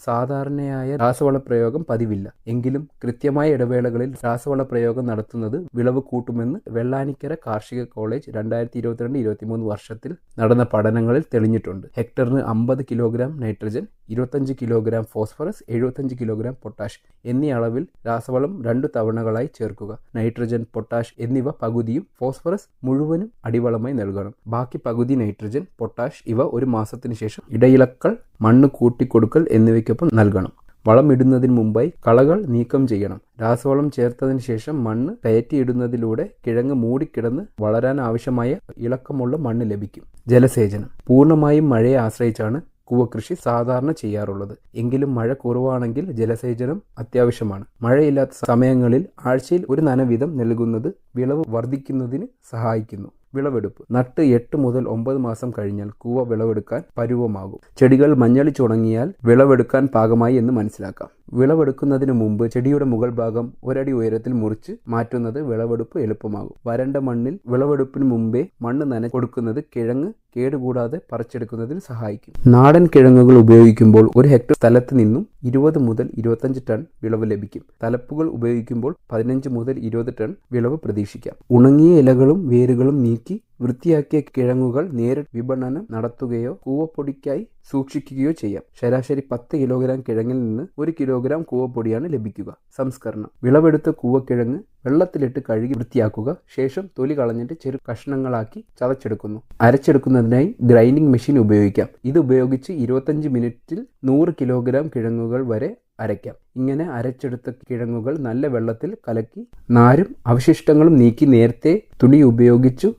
സാധാരണയായ രാസവളപ്രയോഗം പതിവില്ല. എങ്കിലും കൃത്യമായ ഇടവേളകളിൽ രാസവളപ്രയോഗം നടത്തുന്നത് വിളവ് കൂട്ടുമെന്ന് വെള്ളാനിക്കര കാർഷിക കോളേജ് 2022-23 വർഷത്തിൽ നടന്ന പഠനങ്ങളിൽ തെളിഞ്ഞിട്ടുണ്ട്. ഹെക്ടറിന് 50 kilogram nitrogen, 25 kilogram phosphorus, 75 kilogram potash എന്നീ അളവിൽ രാസവളം 2 തവണകളായി ചേർക്കുക. നൈട്രജൻ, പൊട്ടാഷ് എന്നിവ പകുതിയും ഫോസ്ഫറസ് മുഴുവനും അടിവളമായി നൽകണം. ബാക്കി പകുതി നൈട്രജൻ, പൊട്ടാഷ് ഇവ 1 മാസത്തിന് ശേഷം ഇടയിളക്കൽ, മണ്ണ് കൂട്ടിക്കൊടുക്കൽ എന്നിവയ്ക്കൊപ്പം നൽകണം. വളം ഇടുന്നതിന് മുമ്പായി കളകൾ നീക്കം ചെയ്യണം. രാസവളം ചേർത്തതിന് ശേഷം മണ്ണ് കയറ്റിയിടുന്നതിലൂടെ കിഴങ്ങ് മൂടിക്കിടന്ന് വളരാൻ ആവശ്യമായ ഇളക്കമുള്ള മണ്ണ് ലഭിക്കും. ജലസേചനം. പൂർണ്ണമായും മഴയെ ആശ്രയിച്ചാണ് കൂവ കൃഷി സാധാരണ ചെയ്യാറുള്ളത്. എങ്കിലും മഴ കുറവാണെങ്കിൽ ജലസേചനം അത്യാവശ്യമാണ്. മഴയില്ലാത്ത സമയങ്ങളിൽ ആഴ്ചയിൽ 1 നന വീതം നൽകുന്നത് വിളവ് വർദ്ധിക്കുന്നതിന് സഹായിക്കുന്നു. വിളവെടുപ്പ്. നട്ട് 8 മുതൽ 9 മാസം കഴിഞ്ഞാൽ കൂവ വിളവെടുക്കാൻ പരുവമാകും. ചെടികൾ മഞ്ഞളിച്ചുണങ്ങിയാൽ വിളവെടുക്കാൻ പാകമായി എന്ന് മനസ്സിലാക്കാം. വിളവെടുക്കുന്നതിന് മുമ്പ് ചെടിയുടെ മുകൾ ഭാഗം ഒരടി ഉയരത്തിൽ മുറിച്ച് മാറ്റുന്നത് വിളവെടുപ്പ് എളുപ്പമാകും. വരണ്ട മണ്ണിൽ വിളവെടുപ്പിന് മുമ്പേ മണ്ണ് നനച്ചു കൊടുക്കുന്നത് കിഴങ്ങ് കേടുകൂടാതെ പറിച്ചെടുക്കുന്നതിൽ സഹായിക്കും. നാടൻ കിഴങ്ങുകൾ ഉപയോഗിക്കുമ്പോൾ 1 ഹെക്ടർ സ്ഥലത്ത് നിന്നും 20 മുതൽ 25 ടൺ വിളവ് ലഭിക്കും. തലപ്പുകൾ ഉപയോഗിക്കുമ്പോൾ 15 മുതൽ 20 ടൺ വിളവ് പ്രതീക്ഷിക്കാം. ഉണങ്ങിയ ഇലകളും വേരുകളും നീക്കി വൃത്തിയാക്കിയ കിഴങ്ങുകൾ നേരിട്ട് വിപണനം നടത്തുകയോ കൂവപ്പൊടിക്കായി സൂക്ഷിക്കുകയോ ചെയ്യാം. ശരാശരി 10 കിലോഗ്രാം കിഴങ്ങിൽ നിന്ന് 1 കിലോഗ്രാം കൂവപ്പൊടിയാണ് ലഭിക്കുക. സംസ്കരണം: വിളവെടുത്ത കൂവക്കിഴങ്ങ് വെള്ളത്തിലിട്ട് കഴുകി വൃത്തിയാക്കുക. ശേഷം തൊലി കളഞ്ഞിട്ട് ചെറു കഷ്ണങ്ങളാക്കി ചതച്ചെടുക്കുന്നു. അരച്ചെടുക്കുന്നതിനായി ഗ്രൈൻഡിംഗ് മെഷീൻ ഉപയോഗിക്കാം. ഇത് ഉപയോഗിച്ച് 25 മിനിറ്റിൽ 100 കിലോഗ്രാം കിഴങ്ങുകൾ വരെ അരയ്ക്കാം. ഇങ്ങനെ അരച്ചെടുത്ത കിഴങ്ങുകൾ നല്ല വെള്ളത്തിൽ കലക്കി നാരും അവശിഷ്ടങ്ങളും നീക്കി നേരത്തെ തുണി ഉപയോഗിച്ചു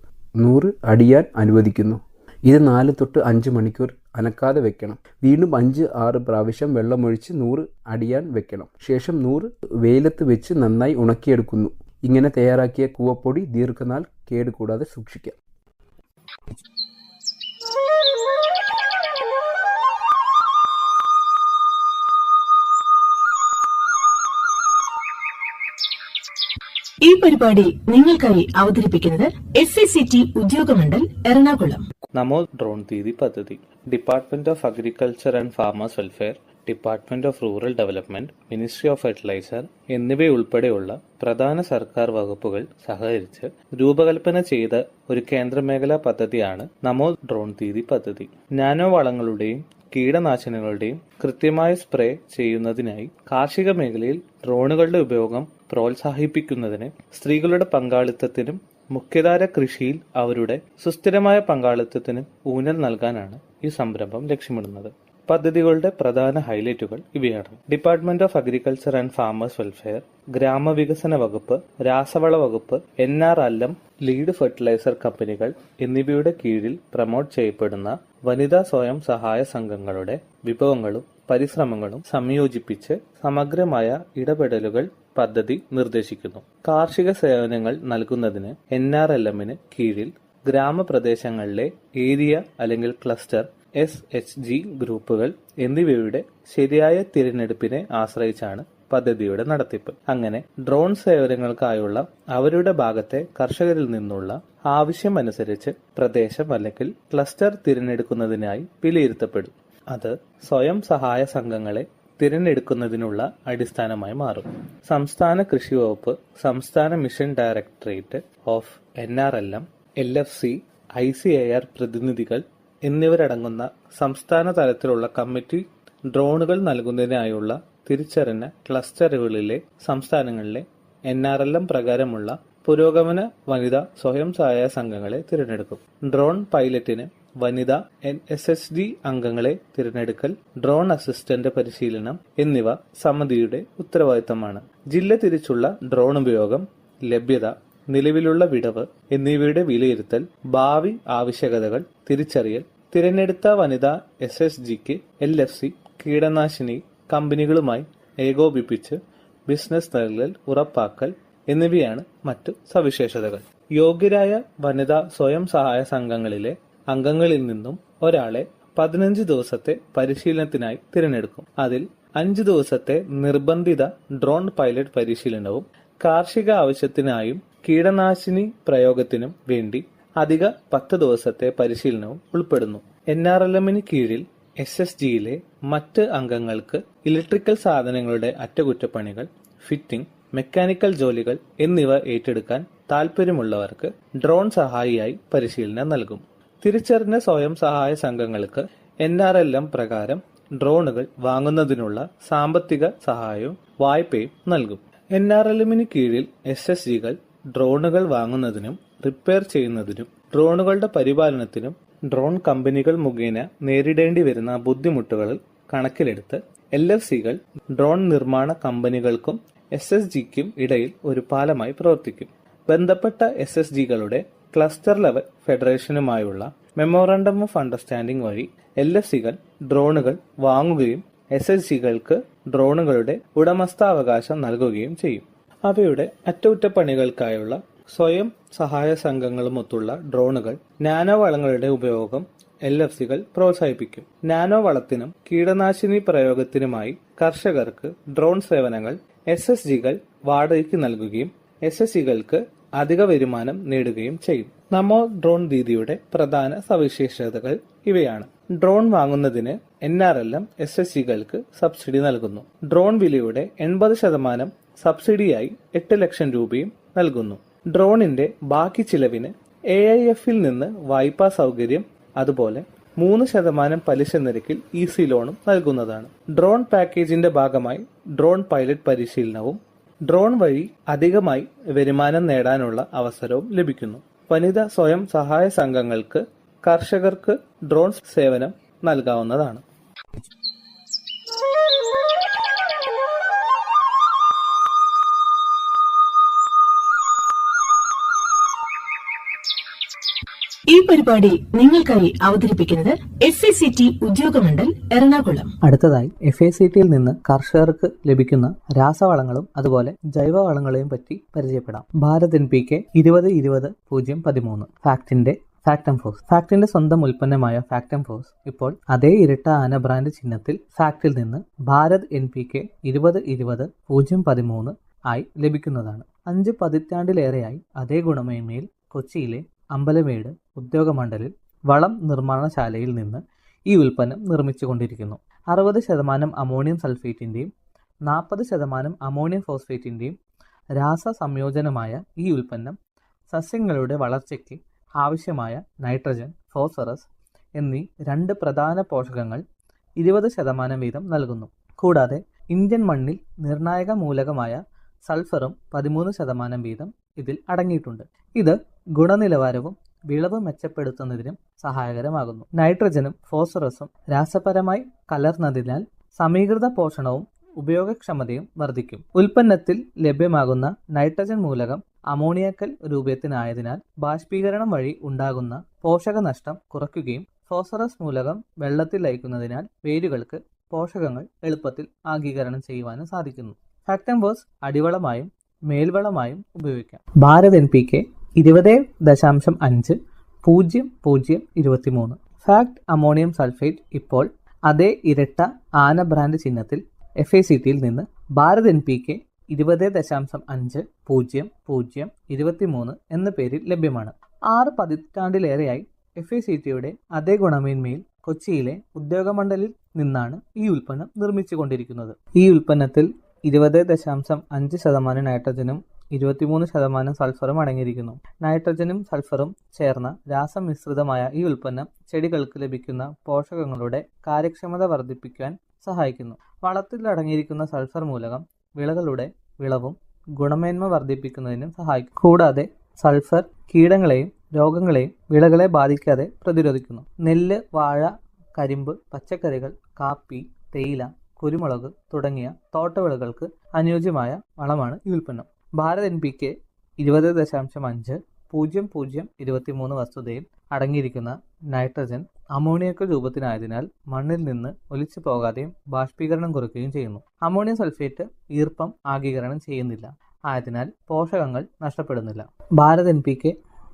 100 അടിയാൻ അനുവദിക്കുന്നു. ഇത് 4 തൊട്ട് 5 മണിക്കൂർ അനക്കാതെ വെക്കണം. വീണ്ടും 5-6 പ്രാവശ്യം വെള്ളമൊഴിച്ച് 100 അടിയാൻ വെക്കണം. ശേഷം 100 വെയിലത്ത് വെച്ച് നന്നായി ഉണക്കിയെടുക്കുന്നു. ഇങ്ങനെ തയ്യാറാക്കിയ കൂവപ്പൊടി ദീർഘനാൾ കേടുകൂടാതെ സൂക്ഷിക്കാം. ഈ പരിപാടി നിങ്ങൾക്കായി അവതരിപ്പിക്കുന്നത് SACT ഉദ്യോഗമണ്ഡൽ എറണാകുളം. നമോ ഡ്രോൺ ദീദി പദ്ധതി department of agriculture and farmers welfare, department of rural development, ministry of fertiliser എന്നിവയുൾപ്പെടെയുള്ള പ്രധാന സർക്കാർ വകുപ്പുകൾ സഹകരിച്ച് രൂപകൽപ്പന ചെയ്ത ഒരു കേന്ദ്രമേഖലാ പദ്ധതിയാണ് നമോ ഡ്രോൺ ദീദി പദ്ധതി. നാനോ വളങ്ങളുടെയും കീടനാശിനികളുടെയും കൃത്യമായ സ്പ്രേ ചെയ്യുന്നതിനായി കാർഷിക മേഖലയിൽ ഡ്രോണുകളുടെ ഉപയോഗം പ്രോത്സാഹിപ്പിക്കുന്നതിന് സ്ത്രീകളുടെ പങ്കാളിത്തത്തിനും മുഖ്യധാര കൃഷിയിൽ അവരുടെ സുസ്ഥിരമായ പങ്കാളിത്തത്തിനും ഊന്നൽ നൽകാനാണ് ഈ സംരംഭം ലക്ഷ്യമിടുന്നത്. പദ്ധതികളുടെ പ്രധാന ഹൈലൈറ്റുകൾ ഇവയാണ്: department of agriculture and farmers welfare, ഗ്രാമവികസന വകുപ്പ്, രാസവള വകുപ്പ്, NRLM, ലീഡ് ഫെർട്ടിലൈസർ കമ്പനികൾ എന്നിവയുടെ കീഴിൽ പ്രമോട്ട് ചെയ്യപ്പെടുന്ന വനിതാ സ്വയം സഹായ സംഘങ്ങളുടെ വിഭവങ്ങളും പരിശ്രമങ്ങളും സംയോജിപ്പിച്ച് സമഗ്രമായ ഇടപെടലുകൾ പദ്ധതി നിർദ്ദേശിക്കുന്നു. കാർഷിക സേവനങ്ങൾ നൽകുന്നതിന് NRLM-ന് കീഴിൽ ഗ്രാമപ്രദേശങ്ങളിലെ ഏരിയ അല്ലെങ്കിൽ ക്ലസ്റ്റർ SHG ഗ്രൂപ്പുകൾ എന്നിവയുടെ ശരിയായ തിരഞ്ഞെടുപ്പിനെ ആശ്രയിച്ചാണ് പദ്ധതിയുടെ നടത്തിപ്പ്. അങ്ങനെ ഡ്രോൺ സേവനങ്ങൾക്കായുള്ള അവരുടെ ഭാഗത്തെ കർഷകരിൽ നിന്നുള്ള ആവശ്യമനുസരിച്ച് പ്രദേശം അല്ലെങ്കിൽ ക്ലസ്റ്റർ തിരഞ്ഞെടുക്കുന്നതിനായി വിലയിരുത്തപ്പെടും. അത് സ്വയം സഹായ സംഘങ്ങളെ തിരഞ്ഞെടുക്കുന്നതിനുള്ള അടിസ്ഥാനമായി മാറും. സംസ്ഥാന കൃഷി വകുപ്പ്, സംസ്ഥാന mission directorate of NRLM, LFC, ICAR പ്രതിനിധികൾ എന്നിവരടങ്ങുന്ന സംസ്ഥാന തലത്തിലുള്ള കമ്മിറ്റി ഡ്രോണുകൾ നൽകുന്നതിനായുള്ള തിരിച്ചറിഞ്ഞ ക്ലസ്റ്ററുകളിലെ സംസ്ഥാനങ്ങളിലെ NRLM പ്രകാരമുള്ള പുരോഗമന വനിതാ സ്വയം സഹായ സംഘങ്ങളെ തിരഞ്ഞെടുക്കും. ഡ്രോൺ പൈലറ്റിന് വനിതാ SHG അംഗങ്ങളെ തിരഞ്ഞെടുക്കൽ, ഡ്രോൺ അസിസ്റ്റന്റ് പരിശീലനം എന്നിവ സമിതിയുടെ ഉത്തരവാദിത്തമാണ്. ജില്ല തിരിച്ചുള്ള ഡ്രോൺ ഉപയോഗം, ലഭ്യത, നിലവിലുള്ള വിടവ് എന്നിവയുടെ വിലയിരുത്തൽ, ഭാവി ആവശ്യകതകൾ തിരിച്ചറിയൽ, തിരഞ്ഞെടുത്ത വനിതാ SHGക്ക് LFC കീടനാശിനി കമ്പനികളുമായി ഏകോപിപ്പിച്ച് ബിസിനസ് നൽകൽ ഉറപ്പാക്കൽ എന്നിവയാണ് മറ്റു സവിശേഷതകൾ. യോഗ്യരായ വനിതാ സ്വയം സഹായ സംഘങ്ങളിലെ അംഗങ്ങളിൽ നിന്നും ഒരാളെ 15 ദിവസത്തെ പരിശീലനത്തിനായി തിരഞ്ഞെടുക്കും. അതിൽ 5 ദിവസത്തെ നിർബന്ധിത ഡ്രോൺ പൈലറ്റ് പരിശീലനവും കാർഷിക ആവശ്യത്തിനായും കീടനാശിനി പ്രയോഗത്തിനും വേണ്ടി അധിക 10 ദിവസത്തെ പരിശീലനവും ഉൾപ്പെടുന്നു. NRLM-ന് കീഴിൽ SHGയിലെ മറ്റ് അംഗങ്ങൾക്ക് ഇലക്ട്രിക്കൽ സാധനങ്ങളുടെ അറ്റകുറ്റപ്പണികൾ, ഫിറ്റിംഗ്, മെക്കാനിക്കൽ ജോലികൾ എന്നിവ ഏറ്റെടുക്കാൻ താൽപ്പര്യമുള്ളവർക്ക് ഡ്രോൺ സഹായിയായി പരിശീലനം നൽകും. തിരിച്ചറിഞ്ഞ സ്വയം സഹായ സംഘങ്ങൾക്ക് NRLM പ്രകാരം ഡ്രോണുകൾ വാങ്ങുന്നതിനുള്ള സാമ്പത്തിക സഹായവും വായ്പയും നൽകും. NRLM-ന് കീഴിൽ SHGകൾ ഡ്രോണുകൾ വാങ്ങുന്നതിനും റിപ്പയർ ചെയ്യുന്നതിനും ഡ്രോണുകളുടെ പരിപാലനത്തിനും ഡ്രോൺ കമ്പനികൾ മുഖേന നേരിടേണ്ടി വരുന്ന ബുദ്ധിമുട്ടുകൾ കണക്കിലെടുത്ത് LFCകൾ ഡ്രോൺ നിർമ്മാണ കമ്പനികൾക്കും SHGക്കും ഇടയിൽ ഒരു പാലമായി പ്രവർത്തിക്കും. ബന്ധപ്പെട്ട SHGകളുടെ ക്ലസ്റ്റർ ലെവൽ ഫെഡറേഷനുമായുള്ള മെമ്മോറാണ്ടം ഓഫ് അണ്ടർസ്റ്റാൻഡിംഗ് വഴി LFCകൾ ഡ്രോണുകൾ വാങ്ങുകയും SHGകൾക്ക് ഡ്രോണുകളുടെ ഉടമസ്ഥാവകാശം നൽകുകയും ചെയ്യും. അവയുടെ അറ്റകുറ്റപ്പണികൾക്കായുള്ള സ്വയം സഹായ സംഘങ്ങളുമൊത്തുള്ള ഡ്രോണുകൾ നാനോ വളങ്ങളുടെ ഉപയോഗം LFCകൾ പ്രോത്സാഹിപ്പിക്കും. നാനോ വളത്തിനും കീടനാശിനി പ്രയോഗത്തിനുമായി കർഷകർക്ക് ഡ്രോൺ സേവനങ്ങൾ SSGകൾ വാടകയ്ക്ക് നൽകുകയും SSGകൾക്ക് അധിക വരുമാനം നേടുകയും ചെയ്യും. നമോ ഡ്രോൺ ദീദിയുടെ പ്രധാന സവിശേഷതകൾ ഇവയാണ്. ഡ്രോൺ വാങ്ങുന്നതിന് NRLM SSGകൾക്ക് സബ്സിഡി നൽകുന്നു. ഡ്രോൺ വിലയുടെ 80% സബ്സിഡിയായി 8 ലക്ഷം രൂപയും നൽകുന്നു. ഡ്രോണിന്റെ ബാക്കി ചിലവിന് AIFൽ നിന്ന് വായ്പാ സൗകര്യം, അതുപോലെ 3% പലിശ നിരക്കിൽ EC ലോണും നൽകുന്നതാണ്. ഡ്രോൺ പാക്കേജിന്റെ ഭാഗമായി ഡ്രോൺ പൈലറ്റ് പരിശീലനവും ഡ്രോൺ വഴി അധികമായി വരുമാനം നേടാനുള്ള അവസരവും ലഭിക്കുന്നു. വനിതാ സ്വയം സഹായ സംഘങ്ങൾക്ക് കർഷകർക്ക് ഡ്രോൺ സേവനം നൽകാവുന്നതാണ്. ഈ പരിപാടി നിങ്ങൾക്കായി അവതരിപ്പിക്കുന്നത് FACT ഉദ്യോഗമണ്ഡൽ എറണാകുളം. അടുത്തതായി FACTയിൽ നിന്ന് കർഷകർക്ക് ലഭിക്കുന്ന രാസവളങ്ങളും അതുപോലെ ജൈവവളങ്ങളെയും പറ്റി പരിചയപ്പെടാം. ഭാരത് NPK 20-20-013 ഫാക്ടംഫോസ്. ഫാക്ടിന്റെ സ്വന്തം ഉൽപ്പന്നമായ ഫാക്ടംഫോസ് ഇപ്പോൾ അതേ ഇരട്ട ആന ബ്രാൻഡ് ചിഹ്നത്തിൽ ഫാക്ടിൽ നിന്ന് ഭാരത് NPK 20-20-013 ആയി ലഭിക്കുന്നതാണ്. 5 പതിറ്റാണ്ടിലേറെയായി അതേ ഗുണമേന്മയിൽ കൊച്ചിയിലെ അമ്പലമേട് ഉദ്യോഗമണ്ഡലിൽ വളം നിർമ്മാണശാലയിൽ നിന്ന് ഈ ഉൽപ്പന്നം നിർമ്മിച്ചുകൊണ്ടിരിക്കുന്നു. 60% അമോണിയം സൾഫേറ്റിന്റെയും 40% അമോണിയം ഫോസ്ഫേറ്റിന്റെയും രാസ സംയോജനമായ ഈ ഉൽപ്പന്നം സസ്യങ്ങളുടെ വളർച്ചയ്ക്ക് ആവശ്യമായ നൈട്രജൻ, ഫോസ്ഫറസ് എന്നീ 2 പ്രധാന പോഷകങ്ങൾ 20% വീതം നൽകുന്നു. കൂടാതെ ഇന്ത്യൻ മണ്ണിൽ നിർണായക മൂലകമായ സൾഫറും 13% വീതം ഇതിൽ അടങ്ങിയിട്ടുണ്ട്. ഇത് ഗുണനിലവാരവും വിളവ് മെച്ചപ്പെടുത്തുന്നതിനും സഹായകരമാകുന്നു. നൈട്രജനും ഫോസ്ഫറസും രാസപരമായി കലർന്നതിനാൽ സമീകൃത പോഷണവും ഉപയോഗക്ഷമതയും വർദ്ധിക്കും. ഉൽപ്പന്നത്തിൽ ലഭ്യമാകുന്ന നൈട്രജൻ മൂലകം അമോണിയക്കൽ രൂപത്തിനായതിനാൽ ബാഷ്പീകരണം വഴി ഉണ്ടാകുന്ന പോഷകനഷ്ടം കുറയ്ക്കുകയും ഫോസ്ഫറസ് മൂലകം വെള്ളത്തിൽ ലയിക്കുന്നതിനാൽ വേരുകൾക്ക് പോഷകങ്ങൾ എളുപ്പത്തിൽ ആഗീകരണം ചെയ്യുവാനും സാധിക്കുന്നു. ഫാക്ടംഫോസ് അടിവളമായും മേൽവളമായും ഉപയോഗിക്കാം. Bharat NPK 20-5-00-23 fact ammonium sulphate ഇപ്പോൾ അതേ ഇരട്ട ആന ബ്രാൻഡ് ചിഹ്നത്തിൽ FACTയിൽ നിന്ന് ഭാരത് NPK 20-5-00-23 എന്ന പേരിൽ ലഭ്യമാണ്. 6 പതിറ്റാണ്ടിലേറെയായി FACTയുടെ അതേ ഗുണമേന്മയിൽ കൊച്ചിയിലെ ഉദ്യോഗമണ്ഡലിൽ നിന്നാണ് ഈ ഉൽപ്പന്നം നിർമ്മിച്ചുകൊണ്ടിരിക്കുന്നത്. ഈ ഉൽപ്പന്നത്തിൽ 20.5% നൈട്രജനും 23% സൾഫറും അടങ്ങിയിരിക്കുന്നു. നൈട്രജനും സൾഫറും ചേർന്ന രാസമിശ്രിതമായ ഈ ഉൽപ്പന്നം ചെടികൾക്ക് ലഭിക്കുന്ന പോഷകങ്ങളുടെ കാര്യക്ഷമത വർദ്ധിപ്പിക്കാൻ സഹായിക്കുന്നു. വളത്തിൽ അടങ്ങിയിരിക്കുന്ന സൾഫർ മൂലകം വിളകളുടെ വിളവും ഗുണമേന്മ വർദ്ധിപ്പിക്കുന്നതിനും സഹായിക്കും. കൂടാതെ സൾഫർ കീടങ്ങളെയും രോഗങ്ങളെയും വിളകളെ ബാധിക്കാതെ പ്രതിരോധിക്കുന്നു. നെല്ല്, വാഴ, കരിമ്പ്, പച്ചക്കറികൾ, കാപ്പി, തേയില, കുരുമുളക് തുടങ്ങിയ തോട്ടവിളകൾക്ക് അനുയോജ്യമായ വളമാണ് ഈ ഉൽപ്പന്നം. ഭാരത് NPK 20.5-00-23 വസ്തുതയിൽ അടങ്ങിയിരിക്കുന്ന നൈട്രജൻ അമോണിയക്ക രൂപത്തിനായതിനാൽ മണ്ണിൽ നിന്ന് ഒലിച്ചു പോകാതെയും ബാഷ്പീകരണം കുറയ്ക്കുകയും ചെയ്യുന്നു. അമോണിയം സൾഫേറ്റ് ഈർപ്പം ആഗീകരണം ചെയ്യുന്നില്ല, ആയതിനാൽ പോഷകങ്ങൾ നഷ്ടപ്പെടുന്നില്ല. ഭാരത് NPK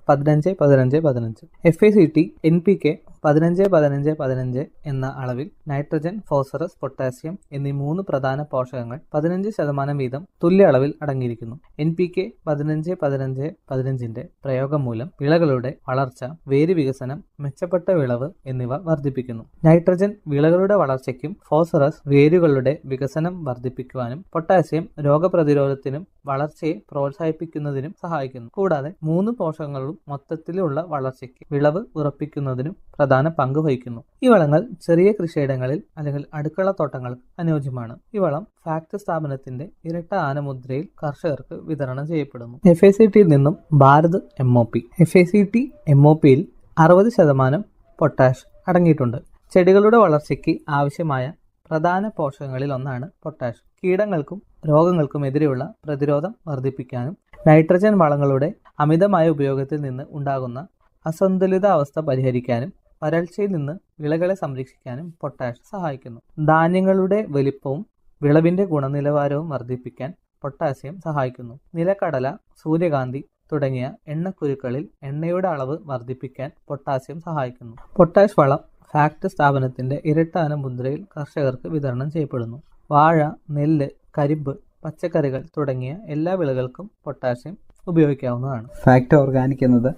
15-15-15 FACT NPK 15-15-15 എന്ന അളവിൽ നൈട്രജൻ, ഫോസ്ഫറസ്, പൊട്ടാസ്യം എന്നീ 3 പ്രധാന പോഷകങ്ങൾ 15% വീതം തുല്യ അളവിൽ അടങ്ങിയിരിക്കുന്നു. NPK 15-15-15ന്റെ പ്രയോഗം മൂലം വിളകളുടെ വളർച്ച, വേര് വികസനം, മെച്ചപ്പെട്ട വിളവ് എന്നിവ വർദ്ധിപ്പിക്കുന്നു. നൈട്രജൻ വിളകളുടെ വളർച്ചയ്ക്കും ഫോസ്ഫറസ് വേരുകളുടെ വികസനം വർദ്ധിപ്പിക്കുവാനും പൊട്ടാസ്യം രോഗപ്രതിരോധത്തിനും വളർച്ചയെ പ്രോത്സാഹിപ്പിക്കുന്നതിനും സഹായിക്കുന്നു. കൂടാതെ 3 പോഷകങ്ങളും മൊത്തത്തിലുള്ള വളർച്ചയ്ക്ക് വിളവ് ഉറപ്പിക്കുന്നതിനും പ്രധാന പങ്ക് വഹിക്കുന്നു. ഈ വളങ്ങൾ ചെറിയ കൃഷിയിടങ്ങളിൽ അല്ലെങ്കിൽ അടുക്കള തോട്ടങ്ങൾക്ക് അനുയോജ്യമാണ്. ഈ വളം ഫാക്ട് സ്ഥാപനത്തിന്റെ ഇരട്ട ആനമുദ്രയിൽ കർഷകർക്ക് വിതരണം ചെയ്യപ്പെടുന്നു. FACTയിൽ നിന്നും ഭാരത് MOP. FACT MOPയിൽ 60% പൊട്ടാഷ് അടങ്ങിയിട്ടുണ്ട്. ചെടികളുടെ വളർച്ചയ്ക്ക് ആവശ്യമായ പ്രധാന പോഷകങ്ങളിൽ ഒന്നാണ് പൊട്ടാഷ്. കീടങ്ങൾക്കും രോഗങ്ങൾക്കും എതിരെയുള്ള പ്രതിരോധം വർദ്ധിപ്പിക്കാനും നൈട്രജൻ വളങ്ങളുടെ അമിതമായ ഉപയോഗത്തിൽ നിന്ന് ഉണ്ടാകുന്ന അസന്തുലിതാവസ്ഥ പരിഹരിക്കാനും വരൾച്ചയിൽ നിന്ന് വിളകളെ സംരക്ഷിക്കാനും പൊട്ടാഷ് സഹായിക്കുന്നു. ധാന്യങ്ങളുടെ വലിപ്പവും വിളവിന്റെ ഗുണനിലവാരവും വർദ്ധിപ്പിക്കാൻ പൊട്ടാസ്യം സഹായിക്കുന്നു. നിലക്കടല, സൂര്യകാന്തി തുടങ്ങിയ എണ്ണക്കുരുക്കളിൽ എണ്ണയുടെ അളവ് വർദ്ധിപ്പിക്കാൻ പൊട്ടാസ്യം സഹായിക്കുന്നു. പൊട്ടാഷ് വളം ഫാക്ട് സ്ഥാപനത്തിന്റെ ഇരട്ട ആന മുദ്രയിൽ കർഷകർക്ക് വിതരണം ചെയ്യപ്പെടുന്നു. വാഴ, നെല്ല്, കരിമ്പ്, പച്ചക്കറികൾ തുടങ്ങിയ എല്ലാ വിളകൾക്കും പൊട്ടാസ്യം ഉപയോഗിക്കാവുന്നതാണ്. ഫാക്ട് ഓർഗാനിക് എന്നത്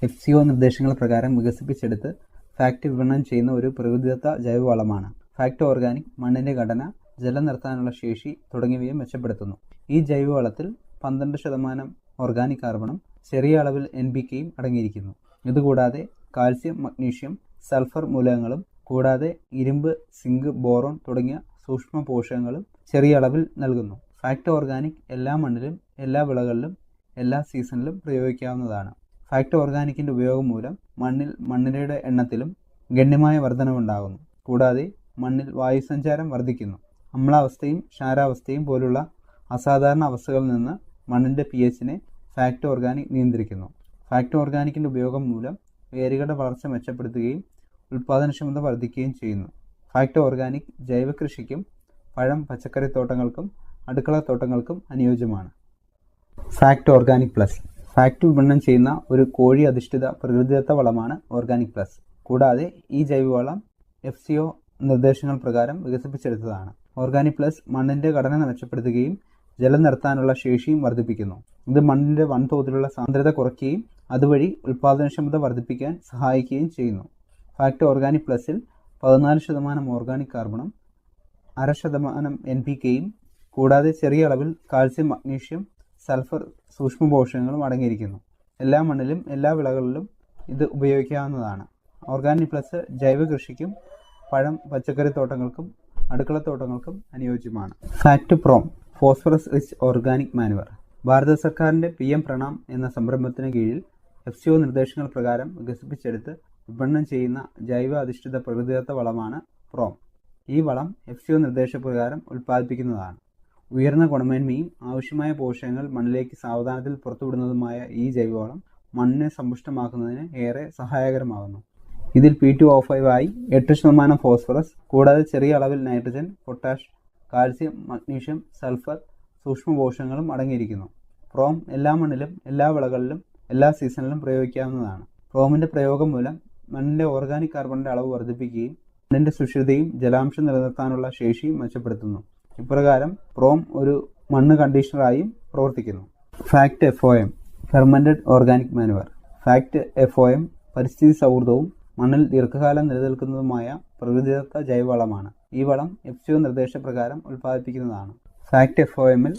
FCO നിർദ്ദേശങ്ങൾ പ്രകാരം വികസിപ്പിച്ചെടുത്ത് ഫാക്ട് വിപണനം ചെയ്യുന്ന ഒരു പ്രകൃതിദത്ത ജൈവവളമാണ്. ഫാക്ട് ഓർഗാനിക് മണ്ണിന്റെ ഘടന, ജലം നിർത്താനുള്ള ശേഷി തുടങ്ങിയവയെ മെച്ചപ്പെടുത്തുന്നു. ഈ ജൈവവളത്തിൽ 12% ഓർഗാനിക് കാർബണും ചെറിയ അളവിൽ NPKയും അടങ്ങിയിരിക്കുന്നു. ഇതുകൂടാതെ കാൽസ്യം, മഗ്നീഷ്യം, സൾഫർ മൂലകങ്ങളും കൂടാതെ ഇരുമ്പ്, സിങ്ക്, ബോറോൺ തുടങ്ങിയ സൂക്ഷ്മ പോഷകങ്ങളും ചെറിയ അളവിൽ നൽകുന്നു. ഫാക്ട് ഓർഗാനിക് എല്ലാ മണ്ണിലും, എല്ലാ വിളകളിലും, എല്ലാ സീസണിലും പ്രയോഗിക്കാവുന്നതാണ്. ഫാക്ട് ഓർഗാനിക്കിന്റെ ഉപയോഗം മൂലം മണ്ണിരയുടെ എണ്ണത്തിലും ഗണ്യമായ വർധനവുണ്ടാകുന്നു. കൂടാതെ മണ്ണിൽ വായുസഞ്ചാരം വർദ്ധിക്കുന്നു. അമ്ലാവസ്ഥയും ക്ഷാരാവസ്ഥയും പോലുള്ള അസാധാരണ അവസ്ഥകളിൽ നിന്ന് മണ്ണിന്റെ pHനെ ഫാക്ട് ഓർഗാനിക് നിയന്ത്രിക്കുന്നു. ഫാക്ട് ഓർഗാനിക്കിന്റെ ഉപയോഗം മൂലം വേരുകളുടെ വളർച്ച മെച്ചപ്പെടുത്തുകയും ഉൽപാദനക്ഷമത വർദ്ധിക്കുകയും ചെയ്യുന്നു. ഫാക്ട് ഓർഗാനിക് ജൈവ കൃഷിക്കും പഴം, പച്ചക്കറി തോട്ടങ്ങൾക്കും അടുക്കള തോട്ടങ്ങൾക്കും അനുയോജ്യമാണ്. ഫാക്ട് ഓർഗാനിക് പ്ലസ് ഫാക്ട് വിപണനം ചെയ്യുന്ന ഒരു കോഴി അധിഷ്ഠിത പ്രകൃതിദത്ത വളമാണ് ഓർഗാനിക് പ്ലസ്. കൂടാതെ ഈ ജൈവവളം FCO നിർദ്ദേശങ്ങൾ പ്രകാരം വികസിപ്പിച്ചെടുത്തതാണ്. ഓർഗാനിക് പ്ലസ് മണ്ണിന്റെ ഘടന മെച്ചപ്പെടുത്തുകയും ജലം നിർത്താനുള്ള ശേഷിയും വർദ്ധിപ്പിക്കുന്നു. ഇത് മണ്ണിന്റെ വൻതോതിലുള്ള സാന്ദ്രത കുറയ്ക്കുകയും അതുവഴി ഉൽപാദനക്ഷമത വർദ്ധിപ്പിക്കാൻ സഹായിക്കുകയും ചെയ്യുന്നു. ഫാക്ട് ഓർഗാനിക് പ്ലസിൽ 14% ഓർഗാനിക് കാർബണും 0.5% NPKയും കൂടാതെ ചെറിയ അളവിൽ കാൽസ്യം, മഗ്നീഷ്യം, സൾഫർ സൂക്ഷ്മ പോഷകങ്ങളും അടങ്ങിയിരിക്കുന്നു. എല്ലാ മണ്ണിലും എല്ലാ വിളകളിലും ഇത് ഉപയോഗിക്കാവുന്നതാണ്. ഓർഗാനിക് പ്ലസ് ജൈവ കൃഷിക്കും പഴം, പച്ചക്കറി തോട്ടങ്ങൾക്കും അടുക്കള തോട്ടങ്ങൾക്കും അനുയോജ്യമാണ്. FACT PROM phosphorus rich organic manure Bharat സർക്കാരിന്റെ PM പ്രണാം എന്ന സംരംഭത്തിന് കീഴിൽ FCO നിർദ്ദേശങ്ങൾ പ്രകാരം വികസിപ്പിച്ചെടുത്ത് വിപണനം ചെയ്യുന്ന ജൈവ അധിഷ്ഠിത പ്രകൃതിദത്ത വളമാണ് പ്രോം. ഈ വളം FCO നിർദ്ദേശപ്രകാരം ഉൽപ്പാദിപ്പിക്കുന്നതാണ്. ഉയർന്ന ഗുണമേന്മയും ആവശ്യമായ പോഷകങ്ങൾ മണ്ണിലേക്ക് സാവധാനത്തിൽ പുറത്തുവിടുന്നതുമായ ഈ ജൈവവളം മണ്ണിനെ സമ്പുഷ്ടമാക്കുന്നതിന് ഏറെ സഹായകരമാകുന്നു. ഇതിൽ P2O5 ആയി 8% ഫോസ്ഫറസ് കൂടാതെ ചെറിയ അളവിൽ nitrogen, potash, calcium, magnesium, sulphur സൂക്ഷ്മ പോഷകങ്ങളും അടങ്ങിയിരിക്കുന്നു. പ്രോം എല്ലാ മണ്ണിലും, എല്ലാ വിളകളിലും, എല്ലാ സീസണിലും പ്രയോഗിക്കാവുന്നതാണ്. പ്രോമിന്റെ പ്രയോഗം മൂലം മണ്ണിന്റെ ഓർഗാനിക് കാർബണിന്റെ അളവ് വർദ്ധിപ്പിക്കുകയും മണ്ണിന്റെ സുഷിരതയും ജലാംശം നിലനിർത്താനുള്ള ശേഷിയും മെച്ചപ്പെടുത്തുന്നു. ഇപ്രകാരം പ്രോം ഒരു മണ്ണ് കണ്ടീഷണറായും പ്രവർത്തിക്കുന്നു. Fact FOM fermented organic manoeuvre fact FOM പരിസ്ഥിതി സൗഹൃദവും മണ്ണിൽ ദീർഘകാലം നിലനിൽക്കുന്നതുമായ പ്രകൃതിദത്ത ജൈവവളമാണ്. ഈ വളം FCO നിർദ്ദേശപ്രകാരം ഉൽപ്പാദിപ്പിക്കുന്നതാണ്. ഫാക്ട് FOMൽ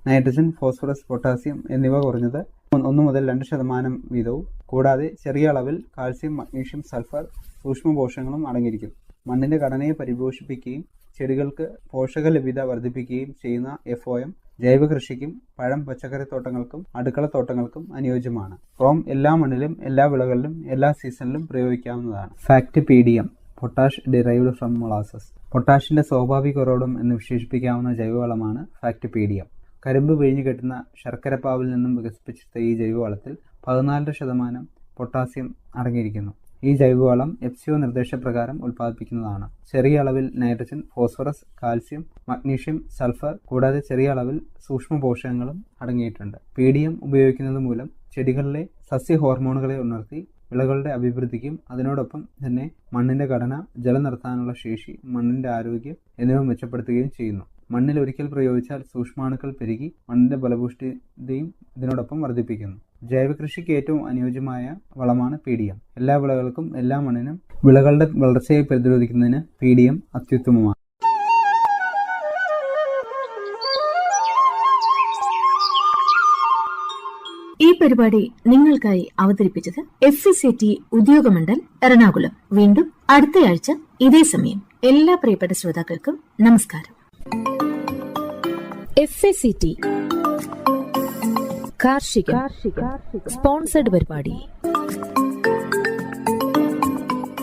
നൈട്രജൻ, ഫോസ്ഫറസ്, പൊട്ടാസ്യം എന്നിവ കുറഞ്ഞത് 1 മുതൽ 2% വീതവും കൂടാതെ ചെറിയ അളവിൽ കാൽസ്യം, മഗ്നീഷ്യം, സൾഫർ സൂക്ഷ്മ പോഷകങ്ങളും അടങ്ങിയിരിക്കുന്നു. മണ്ണിന്റെ ഘടനയെ പരിപോഷിപ്പിക്കുകയും ചെടികൾക്ക് പോഷക ലഭ്യത വർദ്ധിപ്പിക്കുകയും ചെയ്യുന്ന FOM ജൈവ കൃഷിക്കും പഴം, പച്ചക്കറി തോട്ടങ്ങൾക്കും അടുക്കള തോട്ടങ്ങൾക്കും അനുയോജ്യമാണ്. പ്രോം എല്ലാ മണ്ണിലും, എല്ലാ വിളകളിലും, എല്ലാ സീസണിലും പ്രയോഗിക്കാവുന്നതാണ്. FACT PDM potash derived from molasses പൊട്ടാഷിന്റെ സ്വാഭാവിക ഉറവിടം എന്ന് വിശേഷിപ്പിക്കാവുന്ന ജൈവവളമാണ് ഫാക്ട് PDM. കരിമ്പ് പിഴിഞ്ഞു കെട്ടുന്ന ശർക്കരപ്പാവിൽ നിന്നും വികസിപ്പിച്ചെടുത്ത ഈ ജൈവവളത്തിൽ 14% പൊട്ടാസ്യം അടങ്ങിയിരിക്കുന്നു. ഈ ജൈവവളം FCO നിർദ്ദേശപ്രകാരം ഉൽപ്പാദിപ്പിക്കുന്നതാണ്. ചെറിയ അളവിൽ nitrogen, phosphorus, calcium, magnesium, sulphur കൂടാതെ ചെറിയ അളവിൽ സൂക്ഷ്മ പോഷകങ്ങളും അടങ്ങിയിട്ടുണ്ട്. PDM ഉപയോഗിക്കുന്നത് മൂലം ചെടികളിലെ സസ്യ ഹോർമോണുകളെ ഉണർത്തി വിളകളുടെ അഭിവൃദ്ധിക്കും അതിനോടൊപ്പം തന്നെ മണ്ണിന്റെ ഘടന, ജലം നിർത്താനുള്ള ശേഷി, മണ്ണിന്റെ ആരോഗ്യം എന്നിവ മെച്ചപ്പെടുത്തുകയും ചെയ്യുന്നു. മണ്ണിൽ ഒരിക്കൽ പ്രയോഗിച്ചാൽ സൂക്ഷ്മാണുക്കൾ പെരുകി മണ്ണിന്റെ ഫലപുഷ്ടിയും ഇതിനോടൊപ്പം വർദ്ധിപ്പിക്കുന്നു. ജൈവ കൃഷിക്ക് ഏറ്റവും അനുയോജ്യമായ വളമാണ് PDM. എല്ലാ വിളകൾക്കും, എല്ലാ മണ്ണിനും വിളകളുടെ വളർച്ചയെ പ്രതിരോധിക്കുന്നതിന് PDM അത്യുത്തമമാണ്. ഈ പരിപാടി നിങ്ങൾക്കായി അവതരിപ്പിച്ചത് FCCT ഉദ്യോഗമണ്ഡൽ എറണാകുളം. വീണ്ടും അടുത്തയാഴ്ച ഇതേ സമയം. എല്ലാ പ്രിയപ്പെട്ട ശ്രോതാക്കൾക്കും നമസ്കാരം. FCCT കാർഷിക സ്പോൺസർഡ് പരിപാടി.